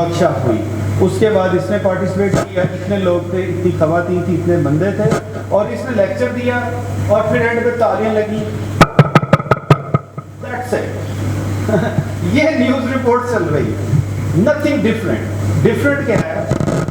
Workshop ہوئی, اس کے بعد اس نے پارٹیسپیٹ کیا, اتنے لوگ تھے, اتنی خواتین تھی, اتنے بندے تھے, اور اس نے لیکچر دیا اور پھر اینڈ پہ تالیاں لگی. That's it. یہ نیوز رپورٹ چل رہی ہے, نتھنگ ڈفرینٹ. ڈفرینٹ کیا ہے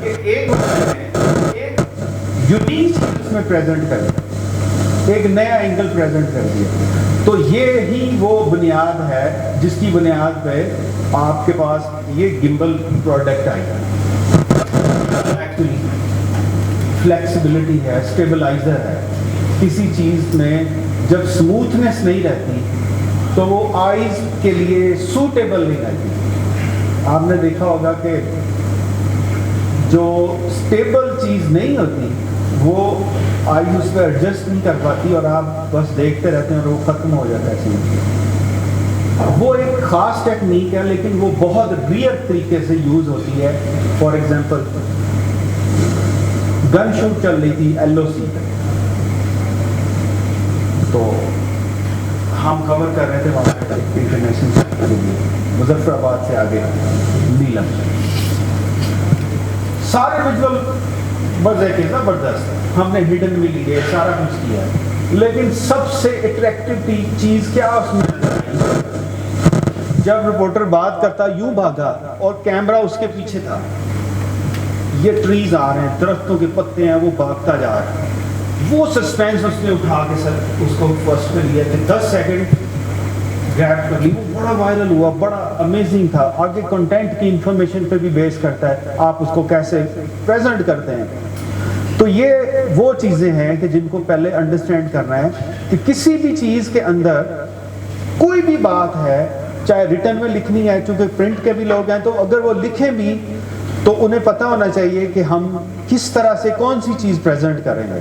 کہ ایک یونیک چیز اس میں پریزنٹ کر دیا, ایک نیا اینگل پریزنٹ کر دیا. تو یہ ہی وہ بنیاد ہے جس کی بنیاد پہ آپ کے پاس یہ گمبل پروڈکٹ آئی ہے. ایکچولی فلیکسیبلٹی ہے, اسٹیبلائزر ہے. کسی چیز میں جب سموتھنس نہیں رہتی تو وہ آئیز کے لیے سوٹیبل نہیں رہتی. آپ نے دیکھا ہوگا کہ جو اسٹیبل چیز نہیں ہوتی وہ آئیز اس پہ ایڈجسٹ نہیں کر پاتی اور آپ بس دیکھتے رہتے ہیں اور وہ ختم ہو جاتا ہے. وہ ایک خاص ٹیکنیک ہے لیکن وہ بہت ریئر طریقے سے یوز ہوتی ہے. فار ایگزامپل گن شوٹ چل رہی تھی LOC پہ, تو ہم کور کر رہے تھے وہاں پہ انٹرنیشنل مظفر آباد سے آگے نیلم. سارے ویژول مزے کے زبردست, ہم نے ہڈن بھی لیے, سارا کچھ کیا, لیکن سب سے اٹریکٹیو چیز کیا اس میں, جب رپورٹر بات کرتا یوں بھاگا اور کیمرہ اس کے پیچھے تھا, یہ ٹریز آ رہے ہیں, درختوں کے پتے ہیں, وہ بھاگتا جا رہا ہے. وہ سسپینس اس نے اٹھا کے سر اس کو فرسٹ پہ لیا کہ 10 سیکنڈ گریب کر لی. وہ بڑا وائرل ہوا, بڑا امیزنگ تھا. آگے کنٹینٹ کی انفارمیشن پہ بھی بیس کرتا ہے, آپ اس کو کیسے پریزنٹ کرتے ہیں. تو یہ وہ چیزیں ہیں کہ جن کو پہلے انڈرسٹینڈ کرنا ہے کہ کسی بھی چیز کے اندر کوئی بھی بات ہے, چاہے ریٹن میں لکھنی ہے, چونکہ پرنٹ کے بھی لوگ ہیں تو اگر وہ لکھیں بھی تو انہیں پتہ ہونا چاہیے کہ ہم کس طرح سے کون سی چیز پریزنٹ کریں گے.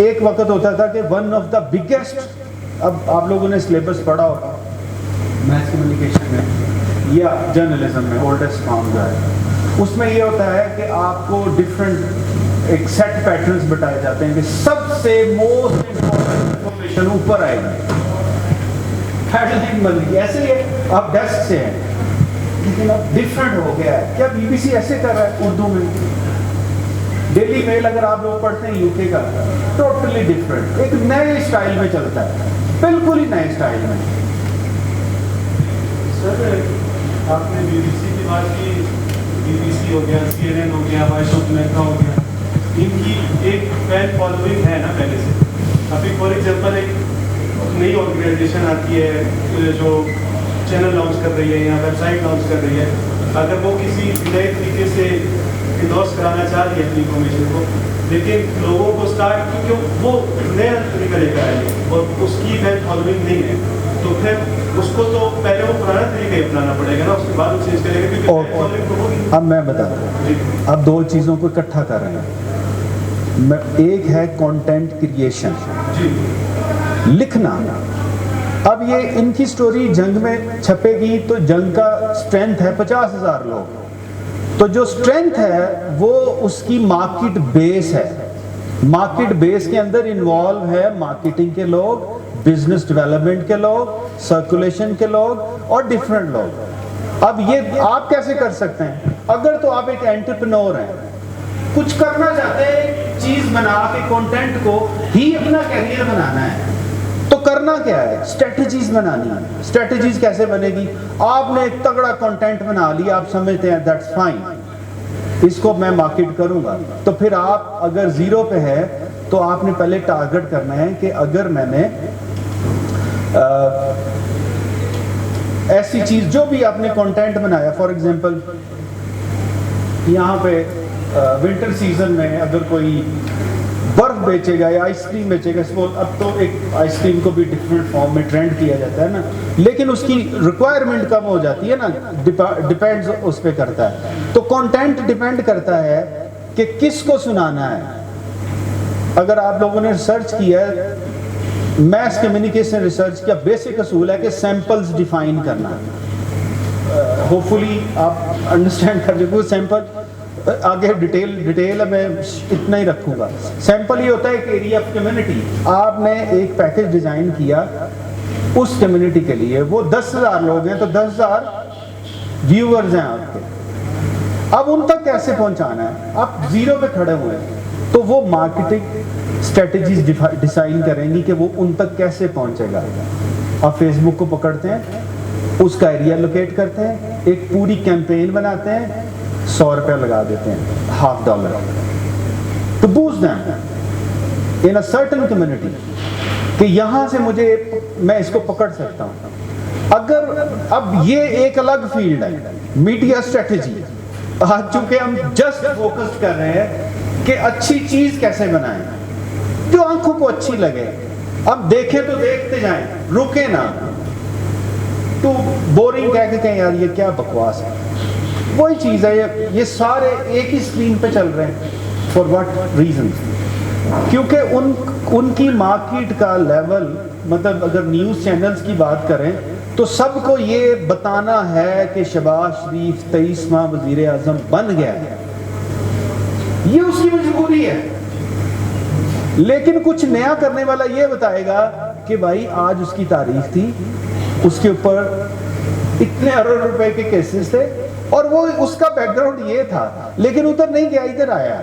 ایک وقت ہوتا تھا کہ ون آف دا بگیسٹ, اب آپ لوگوں نے سلیبس پڑھا ہوگا میس کمیونیکیشن میں یا جرنلزم میں, اولڈسٹ فارم جو ہے اس میں یہ ہوتا ہے کہ آپ کو ڈفرینٹ ایک سیٹ پیٹرنز بتائے جاتے ہیں کہ سب سے موسٹ امپورٹنٹ انفارمیشن اوپر آئے گی. ایسے ہی ہے, آپ ڈیسک سے ہیں لیکن اب ڈفرینٹ ہو گیا ہے. کیا BBC ایسے کر رہا ہے اردو میں؟ ڈیلی میل اگر آپ لوگ پڑھتے ہیں UK کا, ٹوٹلی ڈفرینٹ, ایک نئے اسٹائل میں چلتا ہے, بالکل ہی نئے اسٹائل میں. سر آپ نے BBC کی بات کی, BBC ہو گیا, CNN ہو گیا, وائس آف امریکہ ہو گیا, ان کی ایک فین فالوئنگ ہے نا پہلے سے. ابھی فار ایگزامپل ایک نئی آرگنائزیشن آتی ہے جو چینل لانچ کر رہی ہے یا ویب سائٹ لانچ کر رہی ہے, اگر وہ کسی نئے طریقے سے انڈورس کرانا چاہ رہی ہے اپنی انفارمیشن کو, لیکن لوگوں کو اسٹارٹ کیونکہ وہ نیا طریقہ لے کر آئی ہے اور اس کی فین فالوئنگ نہیں ہے, تو پھر اس کو تو پہلے وہ پرانا طریقہ ہی اپنانا پڑے گا نا, اس کے بعد وہ چینج کرے گا کیونکہ فین فالوئنگ تو ہوگی. اب میں بتاتا ہوں, اب دو چیزوں کو اکٹھا کر رہے ہیں. ایک ہے کانٹینٹ کریشن, لکھنا. اب یہ ان کی سٹوری جنگ میں چھپے گی تو جنگ کا سٹرینتھ ہے 50,000 لوگ, تو جو سٹرینتھ ہے وہ اس کی مارکیٹ بیس ہے. مارکیٹ بیس کے اندر انوالو ہے مارکیٹنگ کے لوگ, بزنس ڈیولپمنٹ کے لوگ, سرکولیشن کے لوگ اور ڈفرینٹ لوگ. اب یہ آپ کیسے کر سکتے ہیں؟ اگر تو آپ ایک انٹرپرینور ہیں, کچھ کرنا چاہتے ہیں, چیز بنا کے کنٹینٹ کو ہی اپنا کیریئر بنانا ہے, تو کرنا کیا ہے؟ اسٹریٹجیز بنانی ہے. اسٹریٹجیز کیسے بنے گی؟ آپ نے ایک تگڑا کنٹینٹ بنا لیا, آپ سمجھتے ہیں دیٹس فائن, اس کو میں مارکیٹ کروں گا. تو پھر آپ اگر زیرو پہ ہے تو آپ نے پہلے ٹارگٹ کرنا ہے کہ اگر میں نے ایسی چیز جو بھی آپ نے کنٹینٹ بنایا, فار ایگزامپل یہاں پہ ونٹر سیزن میں اگر کوئی برف بیچے گا یا آئس کریم بیچے گا, اب تو ایک آئس کریم کو بھی ڈفرینٹ فارم میں ٹرینڈ کیا جاتا ہے نا, لیکن اس کی ریکوائرمنٹ کم ہو جاتی ہے نا, ڈپینڈز اس پہ کرتا ہے. تو کنٹینٹ ڈپینڈ کرتا ہے کہ کس کو سنانا ہے. اگر آپ لوگوں نے ریسرچ کیا ہے, میس کمیونیکیشن ریسرچ کا بیسک اصول ہے کہ سیمپلز ڈیفائن کرنا. ہوپ فلی آپ انڈرسٹینڈ کر سکو. سیمپل آگے ڈیٹیل میں اتنا ہی رکھوں گا. سیمپل یہ ہوتا ہے ایک ایریا آف کمیونٹی, آپ نے ایک پیکج ڈیزائن کیا اس کمیونٹی کے لیے, وہ 10,000 لوگ ہیں تو 10,000 ویورز ہیں آپ کے. اب ان تک کیسے پہنچانا ہے؟ آپ زیرو پہ کھڑے ہوئے ہیں، تو وہ مارکیٹنگ اسٹریٹجیز ڈیزائن کریں گی کہ وہ ان تک کیسے پہنچے گا۔ آپ فیس بک کو پکڑتے ہیں، اس کا ایریا لوکیٹ کرتے ہیں، ایک پوری کیمپین بناتے ہیں، 100 روپے لگا دیتے ہیں، $50 to boost them in a certain community، کہ یہاں سے میں اس کو پکڑ سکتا ہوں۔ اگر اب یہ ایک الگ فیلڈ ہے، میڈیا اسٹریٹجی، آج چونکہ ہم جسٹ فوکس کر رہے ہیں کہ اچھی چیز کیسے بنائیں جو آنکھوں کو اچھی لگے، اب دیکھیں تو دیکھتے جائیں، رکے نہ، تو بورنگ کہہ کے کہیں یار یہ کیا بکواس ہے، وہی چیز ہے، یہ سارے ایک ہی اسکرین پہ چل رہے ہیں۔ For what reason? کیونکہ ان کی مارکیٹ کا لیول، مطلب اگر نیوز چینلز کی بات کریں تو سب کو یہ بتانا ہے کہ شہباز شریف 23واں وزیر اعظم بن گیا ہے، یہ اس کی مجبوری ہے۔ لیکن کچھ نیا کرنے والا یہ بتائے گا کہ بھائی آج اس کی تاریخ تھی، اس کے اوپر اتنے ارب روپے کے کیسز تھے، اور وہ اس کا بیک گراؤنڈ یہ تھا، لیکن ادھر نہیں گیا، ادھر آیا،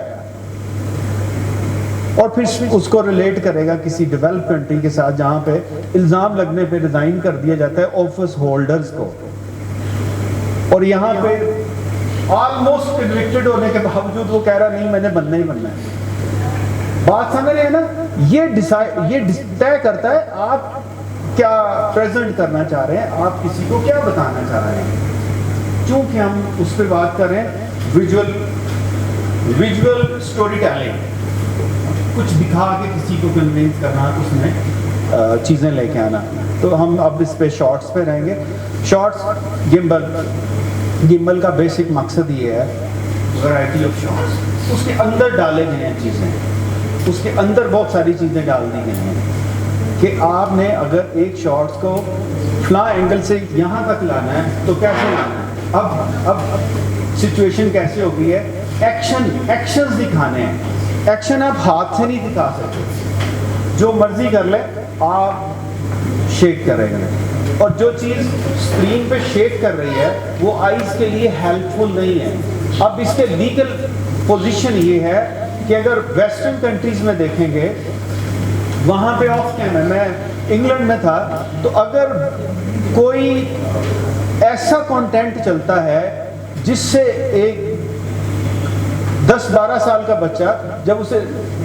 اور پھر اس کو ریلیٹ کرے گا کسی ڈیولپ کنٹری کے ساتھ جہاں پہ الزام لگنے پہ ریزائن کر دیا جاتا ہے آفس ہولڈرز کو، اور یہاں پہ آلموسٹ کنوکٹڈ ہونے کے باوجود وہ کہہ رہا نہیں میں نے بننا ہی بننا ہے۔ بات سمجھ رہے ہیں نا؟ یہ طے کرتا ہے آپ کیا پریزنٹ کرنا چاہ رہے ہیں، آپ کسی کو کیا بتانا چاہ رہے ہیں۔ چونکہ ہم اس پہ بات کر رہے ہیں ویژول اسٹوری ٹیلنگ، کچھ دکھا کے کسی کو کنوینس کرنا، اس میں چیزیں لے کے آنا، تو ہم اب اس پہ شارٹس پہ رہیں گے۔ شارٹس گمبل کا بیسک مقصد یہ ہے، ورائٹی آف شارٹس، اس کے اندر ڈالے گئے ہیں چیزیں، اس کے اندر بہت ساری چیزیں ڈال دی گئی ہیں کہ آپ نے اگر ایک شارٹس کو فلاں اینگل سے یہاں تک لانا ہے تو کیسے لانا ہے۔ اب سچویشن کیسے ہو گئی ہے، ایکشنز دکھانے ہیں، ایکشن آپ ہاتھ سے نہیں دکھا سکتے، جو مرضی کر لیں آپ شیک کریں گے، اور جو چیز اسکرین پہ شیک کر رہی ہے وہ آئیز کے لیے ہیلپ فل نہیں ہے۔ اب اس کے لیگل پوزیشن یہ ہے کہ اگر ویسٹرن کنٹریز میں دیکھیں گے، وہاں پہ آف کیم ہے، میں انگلینڈ میں تھا، تو اگر کوئی ایسا کنٹینٹ چلتا ہے جس سے ایک 10-12 سال کا بچہ جب اسے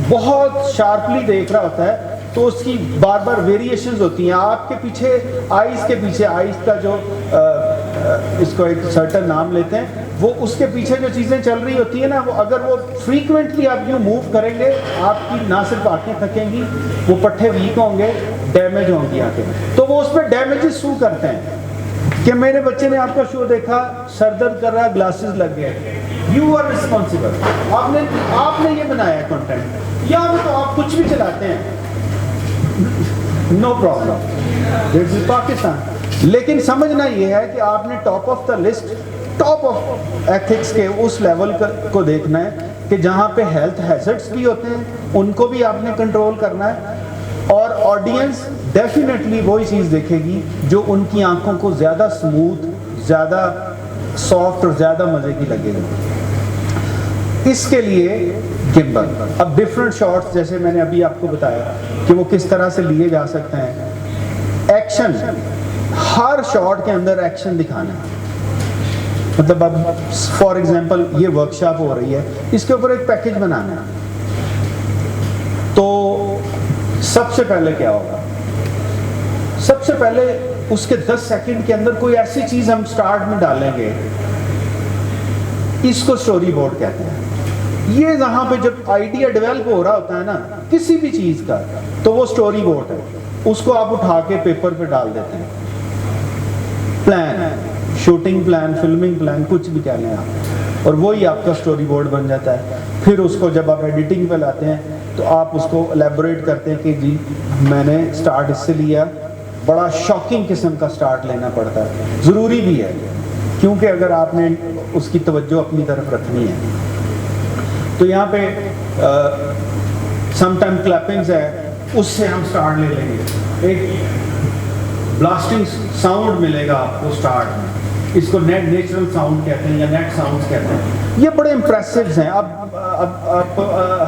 بہت شارپلی دیکھ رہا ہوتا ہے تو اس کی بار بار ویریشنز ہوتی ہیں، آپ کے پیچھے آئیز کا جو اس کو ایک سرٹن نام لیتے ہیں، وہ اس کے پیچھے جو چیزیں چل رہی ہوتی ہیں نا، وہ اگر وہ فریکوینٹلی آپ یوں موو کریں گے، آپ کی نہ صرف آنکھیں تھکیں گی، وہ پٹھے ویک ہوں گے، ڈیمیج ہوں گی آنکھیں، تو وہ اس پہ ڈیمیجز سو کرتے ہیں کہ میرے بچے نے آپ کا شو دیکھا، سر درد کر رہا، گلاسز لگ گئے، یو آر ریسپانسبل، آپ نے یہ بنایا ہے کنٹینٹ، یا تو آپ کچھ بھی چلاتے ہیں، نو پرابلم، دس از پاکستان۔ لیکن سمجھنا یہ ہے کہ آپ نے top of the list, top of ethics کے اس لیول کو دیکھنا ہے کہ جہاں پہ ہیلتھ ہیزرڈس بھی ہوتے ہیں ان کو بھی آپ نے کنٹرول کرنا ہے، اور آڈینس ڈیفینیٹلی وہی چیز دیکھے گی جو ان کی آنکھوں کو زیادہ سموتھ، زیادہ سافٹ اور زیادہ مزے کی لگے گی۔ اس کے لیے گمبل، اب ڈفرنٹ شارٹس جیسے میں نے ابھی آپ کو بتایا کہ وہ کس طرح سے لیے جا سکتے ہیں۔ ایکشن، ہر شارٹ کے اندر ایکشن دکھانا ہے، مطلب اب فار ایگزامپل یہ ورکشاپ ہو رہی ہے، اس کے اوپر ایک پیکج بنانا ہے، تو سب سے پہلے کیا ہوگا، سب سے پہلے اس کے 10 سیکنڈ کے اندر کوئی ایسی چیز ہم سٹارٹ میں ڈالیں گے، اس کو سٹوری بورڈ کہتے ہیں۔ یہ جہاں پہ جب آئیڈیا ڈیولپ ہو رہا ہوتا ہے نا کسی بھی چیز کا، تو وہ سٹوری بورڈ ہے، اس کو آپ اٹھا کے پیپر پہ ڈال دیتے ہیں۔ Plan, shooting plan, filming plan, کچھ بھی کہہ لیں آپ، اور وہی آپ کا سٹوری بورڈ بن جاتا ہے۔ پھر اس کو جب آپ ایڈیٹنگ پہ لاتے ہیں تو آپ اس کو الیبوریٹ کرتے ہیں کہ جی میں نے سٹارٹ اس سے لیا، بڑا شاکنگ قسم کا سٹارٹ لینا پڑتا ہے، ضروری بھی ہے، کیونکہ اگر آپ نے اس کی توجہ اپنی طرف رکھنی ہے تو یہاں پہ سم ٹائم کلیپنگز ہے، اس سے ہم سٹارٹ لے لیں گے، ایک بلاسٹنگ ساؤنڈ ملے گا آپ کو سٹارٹ میں، اس کو نیچرل ساؤنڈ کہتے ہیں یا نیٹ ساؤنڈز کہتے ہیں۔ یہ بڑے امپریسوز ہیں. اب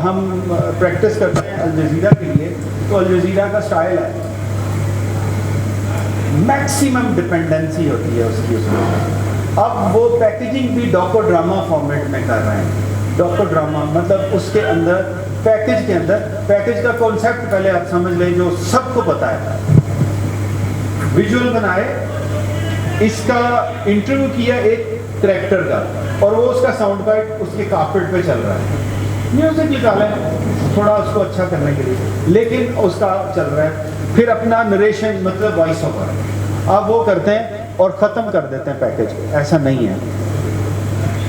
ہم پریکٹس کرتے ہیں الجزیرہ کے لیے, تو الجزیرہ کا سٹائل ہے, میکسیمم ڈپینڈنسی ہوتی ہے اس کی اس میں. اب وہ پیکیجنگ بھی ڈاکو ڈراما فارمیٹ میں کر رہے ہیں. ڈاکو ڈراما مطلب اس کے اندر پیکیج کے اندر, پیکیج کا کانسیپٹ پہلے آپ سمجھ لیں جو سب کو پتا ہے. ویژول بنائے, اس کا انٹرویو کیا ایک کریکٹر کا, اور وہ اس کا ساؤنڈ بائٹ اس کے کارپیٹ پہ چل رہا ہے. میوزک نکالیں تھوڑا اس کو اچھا کرنے کے لیے, لیکن اس کا چل رہا ہے. پھر اپنا نریشن مطلب وائس اوور آپ وہ کرتے ہیں اور ختم کر دیتے ہیں پیکیج. ایسا نہیں ہے,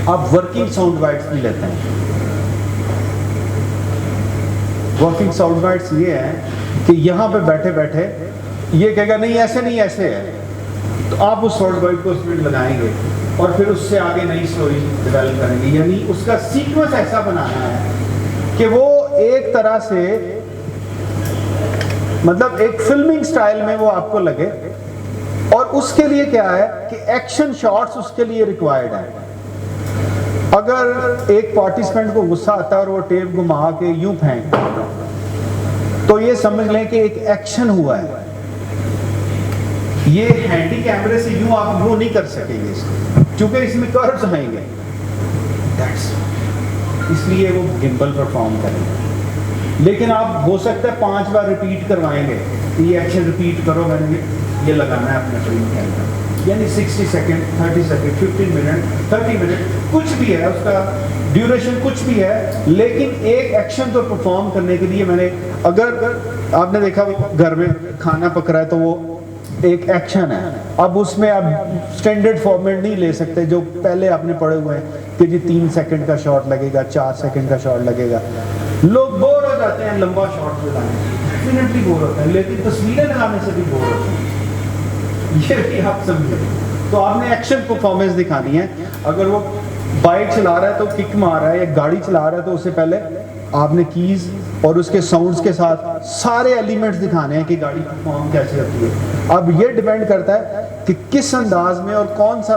آپ ورکنگ ساؤنڈ بائٹس بھی لیتے ہیں. ورکنگ ساؤنڈ بائٹس یہ ہیں کہ یہاں پہ بیٹھے بیٹھے یہ کہے گا نہیں ایسے نہیں ایسے ہے, تو آپ اس ساؤنڈ بائٹ کو اس میں لگائیں گے اور پھر اس سے آگے نئی سٹوری ڈیولپ کریں گے. یعنی اس کا سیکوینس ایسا بنانا ہے کہ وہ ایک طرح سے مطلب ایک فلمنگ سٹائل میں وہ آپ کو لگے. اور اس کے لیے کیا ہے کہ ایکشن شاٹس اس کے لیے ریکوائرڈ ہیں. اگر ایک پارٹیسپینٹ کو غصہ آتا ہے اور وہ ٹیپ گھما کے یوں پھینک, تو یہ سمجھ لیں کہ ایک ایکشن ہوا ہے. یہ ہینڈی کیمرے سے یوں آپ گرو نہیں کر سکیں گے اس کو, چونکہ اس میں کروز آئیں گے. اس لیے وہ گمبل پرفارم کریں گے. لیکن آپ ہو سکتا ہے 5 بار ریپیٹ کروائیں گے, یہ ایکشن ریپیٹ کرو, میں نے یہ لگانا ہے اپنے فلم کے اندر. یعنی 60 سیکنڈ 30 سیکنڈ 15 منٹ 30 منٹ کچھ بھی ہے, اس کا ڈیوریشن کچھ بھی ہے, لیکن ایک ایکشن کو پرفارم کرنے کے لیے میں نے, اگر آپ نے دیکھا گھر میں کھانا پک رہا ہے تو وہ ایک ایکشن ہے. اب اس میں آپ سٹینڈرڈ فارمیٹ نہیں لے سکتے جو پہلے آپ نے پڑھے ہوئے ہیں کہ جی 3 سیکنڈ کا شاٹ لگے گا, 4 سیکنڈ کا شاٹ لگے گا. لوگ بور ہو جاتے ہیں لمبا شاٹ لگانے سے, ڈیفینیٹلی بور ہوتے ہیں, لیکن تصویریں لگانے سے بھی بور ہوتے ہیں. یہ بھی آپ سمجھیں. تو آپ نے ایکشن پرفارمنس دکھانی ہے. اگر وہ بائک چلا رہا ہے تو کک مار رہا ہے, یا گاڑی چلا رہا ہے تو اس سے پہلے آپ نے کیز اور اس کے ساؤنڈز کے ساتھ سارے ایلیمنٹس دکھانے ہیں کہ گاڑی پرفارم کیسے ہوتی ہے. اب یہ ڈیپینڈ کرتا ہے کہ کس انداز میں اور کون سا